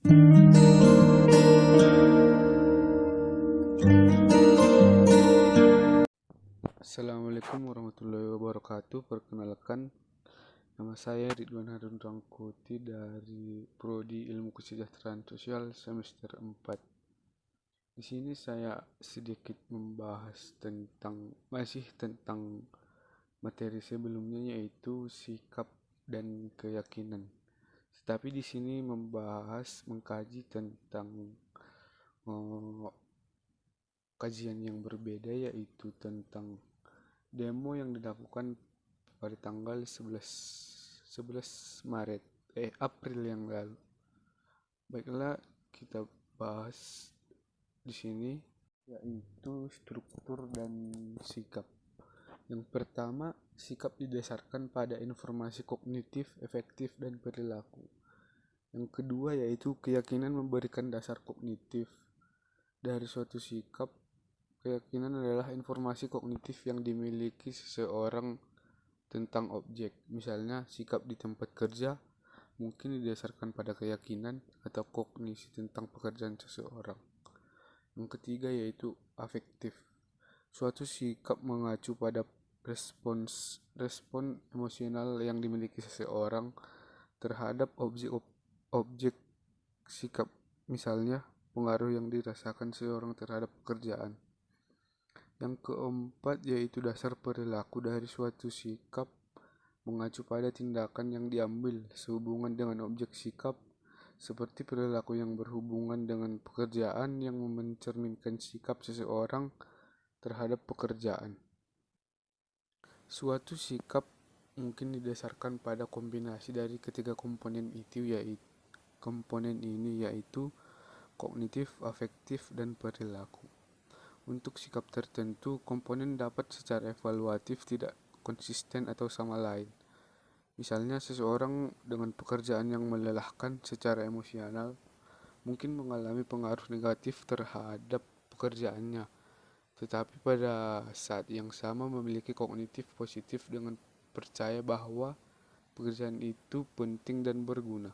Assalamualaikum warahmatullahi wabarakatuh. Perkenalkan, nama saya Ridwan Harun Rangkuti dari Prodi Ilmu Kesejahteraan Sosial semester 4. Di sini saya sedikit membahas masih tentang materi sebelumnya, yaitu sikap dan keyakinan. Tetapi di sini mengkaji tentang eh, kajian yang berbeda, yaitu tentang demo yang dilakukan pada tanggal 11 April yang lalu. Baiklah, kita bahas di sini yaitu struktur dan sikap. Yang pertama, sikap didasarkan pada informasi kognitif, efektif, dan perilaku. Yang kedua yaitu keyakinan memberikan dasar kognitif. Dari suatu sikap, keyakinan adalah informasi kognitif yang dimiliki seseorang tentang objek. Misalnya, sikap di tempat kerja mungkin didasarkan pada keyakinan atau kognisi tentang pekerjaan seseorang. Yang ketiga yaitu afektif. Suatu sikap mengacu pada respon emosional yang dimiliki seseorang terhadap objek sikap, misalnya pengaruh yang dirasakan seseorang terhadap pekerjaan. Yang keempat yaitu dasar perilaku. Dari suatu sikap mengacu pada tindakan yang diambil sehubungan dengan objek sikap, seperti perilaku yang berhubungan dengan pekerjaan yang mencerminkan sikap seseorang terhadap pekerjaan. Suatu sikap mungkin didasarkan pada kombinasi dari ketiga komponen ini yaitu kognitif, afektif, dan perilaku. Untuk sikap tertentu, komponen dapat secara evaluatif tidak konsisten atau sama lain. Misalnya, seseorang dengan pekerjaan yang melelahkan secara emosional mungkin mengalami pengaruh negatif terhadap pekerjaannya, tetapi pada saat yang sama memiliki kognitif positif dengan percaya bahwa pekerjaan itu penting dan berguna.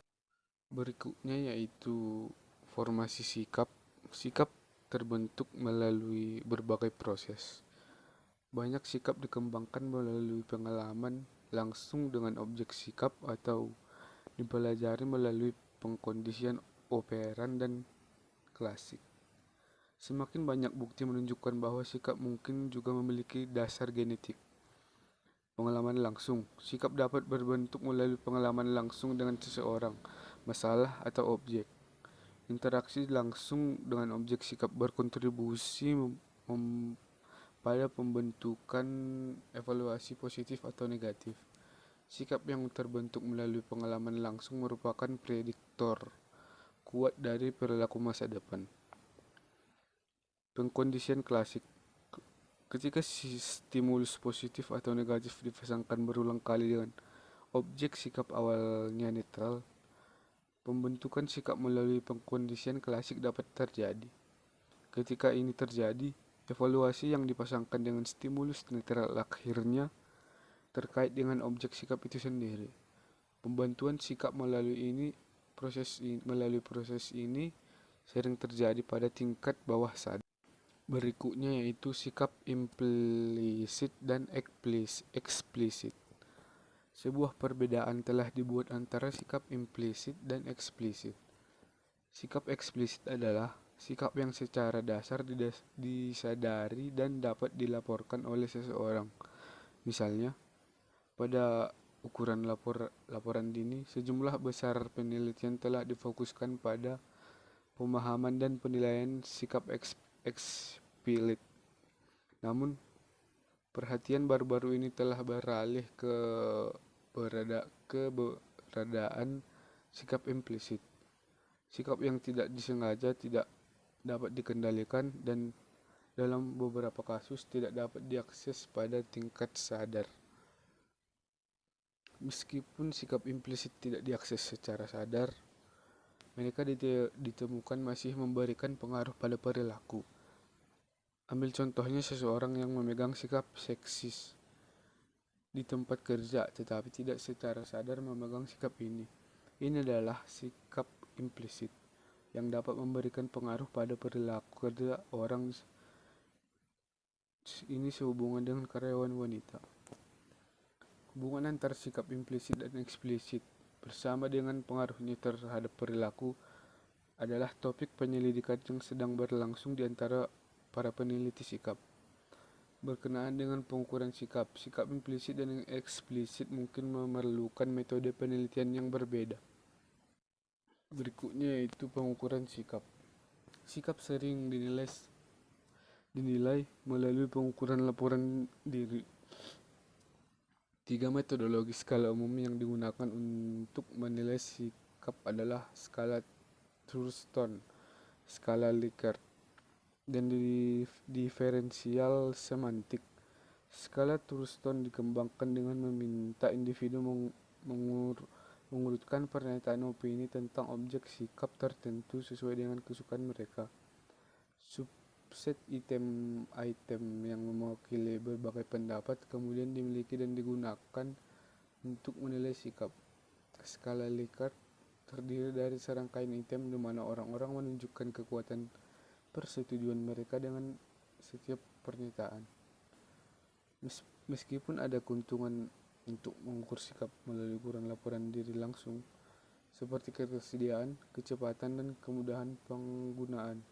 Berikutnya yaitu formasi sikap. Sikap terbentuk melalui berbagai proses. Banyak sikap dikembangkan melalui pengalaman langsung dengan objek sikap atau dipelajari melalui pengkondisian operan dan klasik. Semakin banyak bukti menunjukkan bahwa sikap mungkin juga memiliki dasar genetik. Pengalaman langsung. Sikap dapat berbentuk melalui pengalaman langsung dengan seseorang, masalah, atau objek. Interaksi langsung dengan objek sikap berkontribusi pada pembentukan evaluasi positif atau negatif. Sikap yang terbentuk melalui pengalaman langsung merupakan prediktor kuat dari perilaku masa depan. Pengkondisian klasik. Ketika stimulus positif atau negatif dipasangkan berulang kali dengan objek sikap awalnya netral, pembentukan sikap melalui pengkondisian klasik dapat terjadi. Ketika ini terjadi, evaluasi yang dipasangkan dengan stimulus netral akhirnya terkait dengan objek sikap itu sendiri. Pembentukan sikap melalui proses ini sering terjadi pada tingkat bawah sadar. Berikutnya yaitu sikap implisit dan eksplisit. Sebuah perbedaan telah dibuat antara sikap implisit dan eksplisit. Sikap eksplisit adalah sikap yang secara dasar disadari dan dapat dilaporkan oleh seseorang. Misalnya, pada ukuran laporan dini, sejumlah besar penelitian telah difokuskan pada pemahaman dan penilaian sikap eksplisit. Namun, perhatian baru-baru ini telah beralih ke keberadaan sikap implisit. Sikap yang tidak disengaja, tidak dapat dikendalikan, dan dalam beberapa kasus tidak dapat diakses pada tingkat sadar. Meskipun sikap implisit tidak diakses secara sadar, mereka ditemukan masih memberikan pengaruh pada perilaku. Ambil contohnya seseorang yang memegang sikap seksis di tempat kerja tetapi tidak secara sadar memegang sikap ini. Ini adalah sikap implisit. yang dapat memberikan pengaruh pada perilaku kerja orang ini sehubungan dengan karyawan wanita. Hubungan antara sikap implisit dan eksplisit bersama dengan pengaruhnya terhadap perilaku adalah topik penyelidikan yang sedang berlangsung di antara para peneliti sikap. Berkenaan dengan pengukuran sikap implisit dan eksplisit mungkin memerlukan metode penelitian yang berbeda. Berikutnya yaitu pengukuran sikap. Sikap sering dinilai melalui pengukuran laporan diri. 3 metodologi skala umum yang digunakan untuk menilai sikap adalah skala Thurston, skala Likert, dan diferensial semantik. Skala Thurston dikembangkan dengan meminta individu mengurutkan pernyataan opini tentang objek sikap tertentu sesuai dengan kesukaan mereka. Subset item yang mewakili berbagai pendapat kemudian dimiliki dan digunakan untuk menilai sikap. Skala Likert terdiri dari serangkaian item di mana orang-orang menunjukkan kekuatan persetujuan mereka dengan setiap pernyataan. Meskipun ada keuntungan untuk mengukur sikap melalui ukuran laporan diri langsung, seperti ketersediaan, kecepatan, dan kemudahan penggunaan,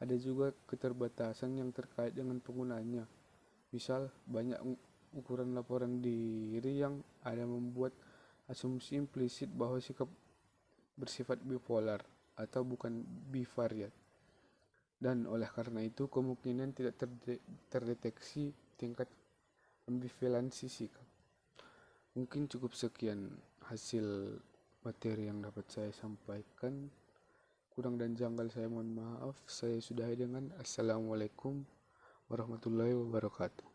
ada juga keterbatasan yang terkait dengan penggunaannya. Misal, banyak ukuran laporan diri yang ada membuat asumsi implisit bahwa sikap bersifat bipolar atau bukan bivariat. Dan oleh karena itu kemungkinan tidak terdeteksi tingkat ambivalensi sikap. Mungkin cukup sekian hasil materi yang dapat saya sampaikan. Kurang dan janggal saya mohon maaf. Saya sudahi dengan Assalamualaikum warahmatullahi wabarakatuh.